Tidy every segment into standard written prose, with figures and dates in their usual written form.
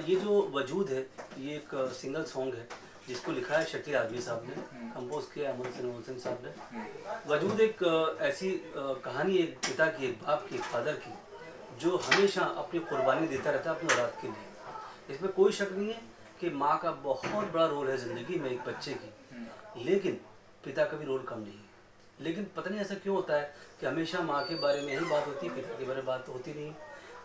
ये जो वजूद है ये एक सिंगल सॉन्ग है जिसको लिखा है शकील आजमी साहब ने, कंपोज किया अमन सिंह साहब ने। वजूद एक ऐसी कहानी एक पिता की, एक बाप की, एक फादर की, जो हमेशा अपनी कुर्बानी देता रहता है अपनी औलाद के लिए। इसमें कोई शक नहीं है कि माँ का बहुत बड़ा रोल है ज़िंदगी में एक बच्चे की, लेकिन पिता का भी रोल कम नहीं है। लेकिन पता नहीं ऐसा क्यों होता है कि हमेशा माँ के बारे में ही बात होती है, पिता के बारे में बात तो होती नहीं।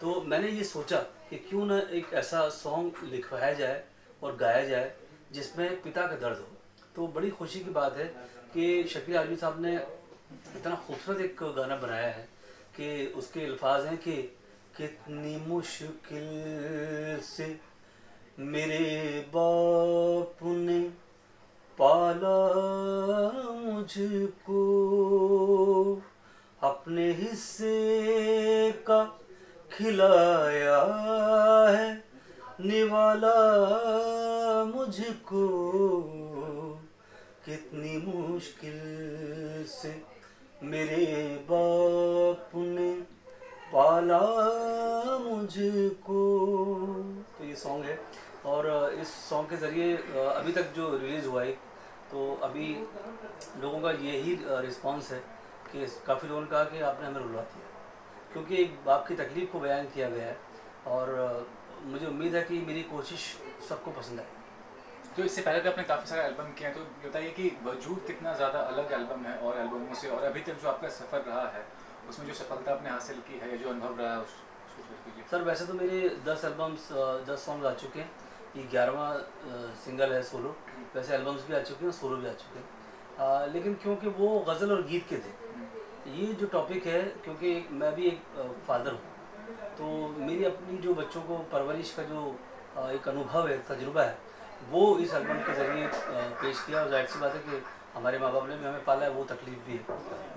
तो मैंने ये सोचा कि क्यों ना एक ऐसा सॉन्ग लिखवाया जाए और गाया जाए जिसमें पिता का दर्द हो। तो बड़ी खुशी की बात है कि शकील आजमी साहब ने इतना खूबसूरत एक गाना बनाया है कि उसके अल्फाज हैं कि कितनी मुश्किल से मेरे बाप ने पाला मुझको, अपने हिस्से का खिलाया है, निवाला मुझको, कितनी मुश्किल से मेरे बाप ने पाला मुझको। तो ये सॉन्ग है और इस सॉन्ग के ज़रिए अभी तक जो रिलीज़ हुआ है तो अभी लोगों का यही रिस्पांस है कि काफ़ी लोगों ने कहा कि आपने हमें रुलवा दिया, क्योंकि एक बाप की तकलीफ़ को बयान किया गया है और मुझे उम्मीद है कि मेरी कोशिश सबको पसंद आए। तो इससे पहले तो आपने काफ़ी सारे एल्बम किए हैं, तो बताइए कि वजूद कितना ज़्यादा अलग एल्बम है और एल्बमों से, और अभी तक जो आपका सफ़र रहा है उसमें जो सफलता आपने हासिल की है या जो अनुभव रहा है उसको शेयर कीजिए। सर वैसे तो मेरे 10 एल्बम्स 10 सॉन्ग आ चुके हैं, ये 11वां सिंगल है सोलो। वैसे एल्बम्स भी आ चुके हैं, सोलो भी आ चुके हैं, लेकिन क्योंकि वो गज़ल और गीत के थे, ये जो टॉपिक है, क्योंकि मैं भी एक फादर हूँ तो मेरी अपनी जो बच्चों को परवरिश का जो एक अनुभव है, तजुर्बा है, वो इस एल्बम के ज़रिए पेश किया। और जाहिर सी बात है कि हमारे माँ बाप ने भी हमें पाला है, वो तकलीफ़ भी है।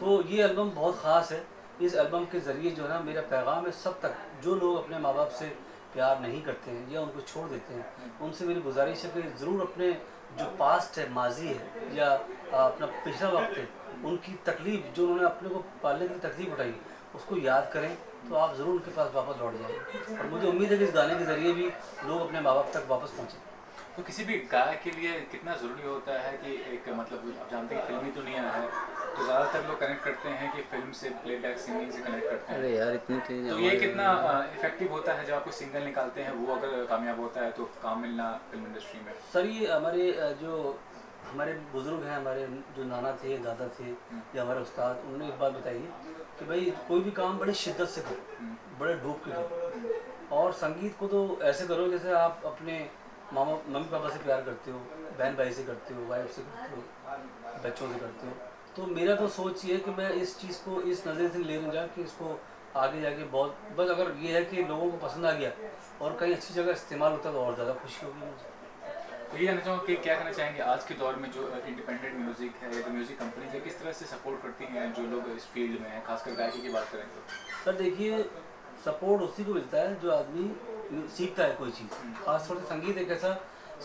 तो ये एल्बम बहुत ख़ास है। इस एल्बम के ज़रिए जो है ना मेरा पैगाम है सब तक, जो लोग अपने माँ बाप से प्यार नहीं करते हैं या उनको छोड़ देते हैं, उनसे मेरी गुजारिश है कि ज़रूर अपने जो पास्ट है, माजी है या अपना पिछला वक्त है, उनकी तकलीफ़ जो उन्होंने अपने को पालने की तकलीफ़ उठाई उसको याद करें तो आप ज़रूर उनके पास वापस लौट जाएंगे। और मुझे उम्मीद है कि इस गाने के ज़रिए भी लोग अपने माँ बाप तक वापस पहुँचें। तो किसी भी गायक के लिए कितना ज़रूरी होता है कि एक मतलब आप जानते हैं फिल्मी दुनिया है तो ज़्यादातर लोग कनेक्ट करते हैं कि फिल्म से, प्लेबैक सिंगिंग से कनेक्ट करते हैं। अरे यार इतनी तेज तो ये कितना इफेक्टिव होता है जब आपको सिंगल निकालते हैं, वो अगर कामयाब होता है तो काम मिलना फिल्म इंडस्ट्री में? सर ये हमारे जो हमारे बुज़ुर्ग हैं, हमारे जो नाना थे, दादा थे या हमारे उस्ताद, उन्होंने एक बात बताई है कि भाई कोई भी काम बड़ी शिद्दत से करो, बड़े डूब के करो। और संगीत को तो ऐसे करो जैसे आप अपने मम्मी पापा से प्यार करते हो, बहन भाई से करते हो, वाइफ से करते हो, बच्चों से करते हो। तो मेरा तो सोच ये है कि मैं इस चीज़ को इस नज़र से ले जाऊँ कि इसको आगे जाके बहुत, बस अगर ये है कि लोगों को पसंद आ गया और कहीं अच्छी जगह इस्तेमाल होता है तो और ज़्यादा खुशी होगी मुझे। तो ये कहना चाहूँगा कि क्या कहना चाहेंगे आज के दौर में जो इंडिपेंडेंट म्यूज़िक है या जो म्यूज़िक कंपनीज है, किस तरह से सपोर्ट करती हैं जो लोग इस फील्ड में हैं, खासकर गायकी की बात करें तो? सर देखिए, सपोर्ट उसी को मिलता है जो आदमी सीखता है कोई चीज़। खासतौर से संगीत एक ऐसा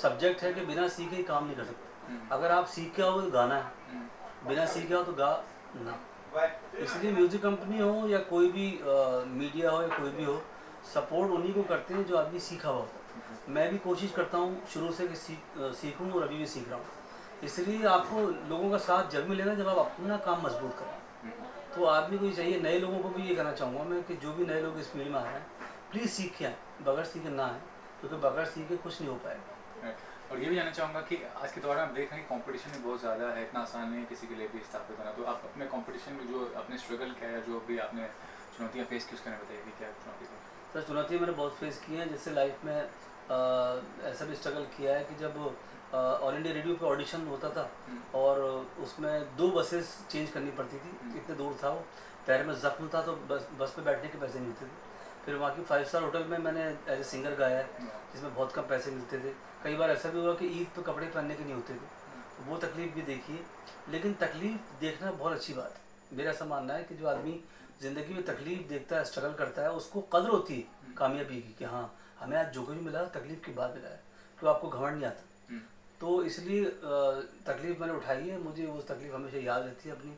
सब्जेक्ट है कि बिना सीखे ही काम नहीं कर सकते। अगर आप सीख के आओ तो गाना है, बिना सीखे आओ तो गा ना। इसलिए म्यूज़िक कंपनी हो या कोई भी मीडिया हो या कोई भी हो, सपोर्ट उन्हीं को करते हैं जो आदमी सीखा हुआ हो। मैं भी कोशिश करता हूँ शुरू से कि सीखूँ और अभी भी सीख रहा हूँ। इसलिए आपको लोगों का साथ जब मिलेगा जब आप अपना काम मजबूत करें। तो आदमी को ये चाहिए, नए लोगों को भी ये कहना चाहूँगा मैं कि जो भी नए लोग इस फील्ड में आ रहे हैं प्लीज़ सीखें, बगैर सीखे ना आए, क्योंकि बगैर सीखे कुछ नहीं हो पाएगा। और ये भी जानना चाहूँगा कि आज के दौर में आप देख रहे हैं कॉम्पिटिशन भी बहुत ज़्यादा है, इतना आसान नहीं है किसी के लिए भी स्थापित होना। तो आप अपने कॉम्पिटिशन में जो आपने स्ट्रगल किया है, जो भी आपने चुनौतियाँ फेस की, उसके बारे में बताइए कि क्या चुनौती थी? सर चुनौतियाँ मैंने बहुत फेस की हैं। जैसे लाइफ में ऐसा भी स्ट्रगल किया है कि जब ऑल इंडिया रेडियो पे ऑडिशन होता था और उसमें 2 बसेस चेंज करनी पड़ती थी, इतने दूर था वो, पैर में ज़ख्म था तो बस पे बैठने के पैसे नहीं मिलते थे। फिर वहाँ की 5 स्टार होटल में मैंने एज ए सिंगर गाया है जिसमें बहुत कम पैसे मिलते थे। कई बार ऐसा भी हुआ कि ईद पे कपड़े पहनने के नहीं होते थे, तो वो तकलीफ़ भी देखी है। लेकिन तकलीफ़ देखना बहुत अच्छी बात है। मेरा ऐसा मानना है कि जो आदमी ज़िंदगी में तकलीफ़ देखता है, स्ट्रगल करता है, उसको कदर होती है कामयाबी की कि हाँ हमें आज जो कुछ मिला तकलीफ़ के बाद मिला है, तो आपको घमंड नहीं आता। तो इसलिए तकलीफ़ मैंने उठाई है, मुझे उस तकलीफ़ हमेशा याद रहती है अपनी,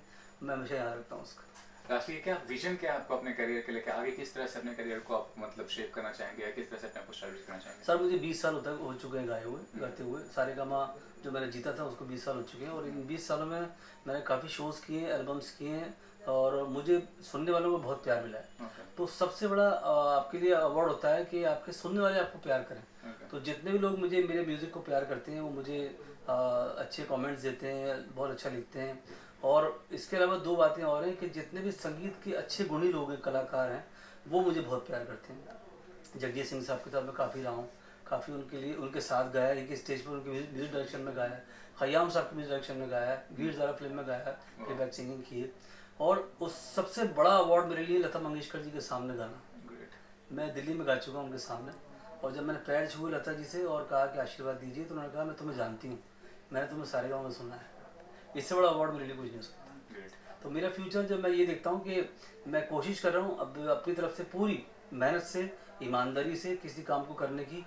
मैं हमेशा याद रखता हूँ उसका। लास्टली क्या विजन क्या है आपको अपने करियर के लिए, आगे किस तरह से अपने करियर को आप मतलब शेप करना चाहेंगे या किस तरह से अपने आप को स्टैब्लिश करना चाहेंगे? सर मुझे 20 साल हो चुके हैं गाए हुए, गाते हुए। सारेगामा जो मैंने जीता था उसको 20 साल हो चुके हैं, और इन 20 सालों में मैंने काफ़ी शोज़ किए हैं, एल्बम्स किए हैं, और मुझे सुनने वालों को बहुत प्यार मिला है। तो सबसे बड़ा आपके लिए अवार्ड होता है कि आपके सुनने वाले आपको प्यार करें। तो जितने भी लोग मुझे मेरे म्यूज़िक को प्यार करते हैं वो मुझे अच्छे कमेंट्स देते हैं, बहुत अच्छा लिखते हैं। और इसके अलावा दो बातें और हैं कि जितने भी संगीत के अच्छे गुणी लोग हैं, कलाकार हैं, वो मुझे बहुत प्यार करते हैं। जगजीत सिंह साहब के साथ मैं काफ़ी रहा हूँ, काफ़ी उनके लिए उनके साथ गाया, एक स्टेज पर उनके म्यूजिक डायरेक्शन में गाया, खयाम साहब के म्यूजिक डायरेक्शन में गाया, वीर ज़ारा फिल्म में गाया, प्लेबैक सिंगिंग की है। और उस सबसे बड़ा अवार्ड मेरे लिए लता मंगेशकर जी के सामने गाना। मैं दिल्ली में गा चुका हूँ उनके सामने, और जब मैंने पैर छुए लता जी से और कहा कि आशीर्वाद दीजिए, तो उन्होंने कहा मैं तुम्हें जानती हूँ, मैंने तुम्हें सारेगामा में सुना है। इससे बड़ा अवार्ड मेरे लिए कुछ नहीं हो सकता। तो मेरा फ्यूचर जब मैं ये देखता हूँ कि मैं कोशिश कर रहा हूँ अब अपनी तरफ से पूरी मेहनत से, ईमानदारी से किसी काम को करने की।